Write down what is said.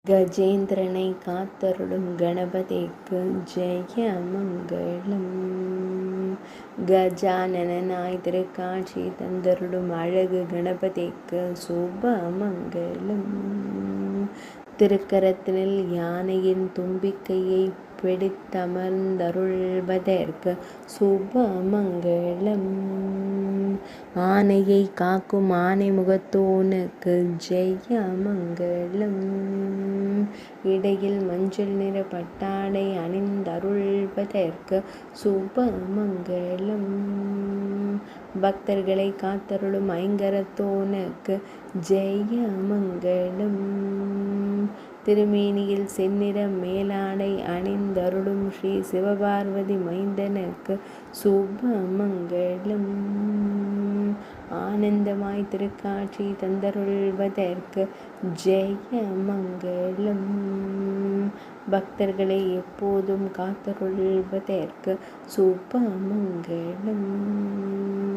கஜேந்திரனை காத்தருளும் கணபதிக்கு ஜெயமங்களம். கஜானனாய் திருக்காட்சி தந்தருளும் அழகு கணபதிக்கு சுபமங்களம். திருக்கரத்தினில் யானையின் தும்பிக்கையை பிடித்தமர்ந்தருள்வதற்கு சுபமங்களம். ஆனையை காக்கும் ஆனை முகத்தோனுக்கு ஜெயமங்களம். இடையில் மஞ்சள் நிற பட்டாடை அணிந்தருள்வதற்கு சுபமங்களம். பக்தர்களை காத்தருளும் ஐங்கரத்தோனுக்கு ஜெயமங்களம். திருமேனியில் செந்நிற மேலாடை அணிந்தருளும் ஸ்ரீ சிவபார்வதி மைந்தனுக்கு சுபமங்களம். ஆனந்தமாய் திருக்காட்சி தந்தருள்வதற்கு ஜெயமங்களம். பக்தர்களை எப்போதும் காத்தருள்வதற்கு சுபமங்களம்.